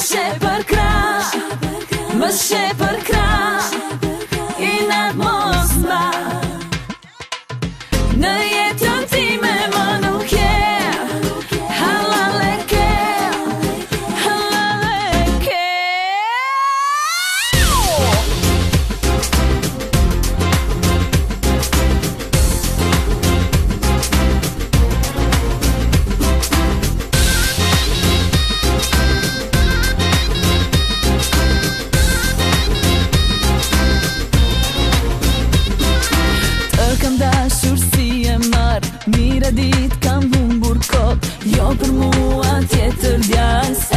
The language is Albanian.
she për krah, më she për krah, i natë mos mba. Në jetën time më nuk je, halal e ke, halal e ke. Kam dashur si e marr, mira dit kam humbur kot, jo për mua tjetër djalë.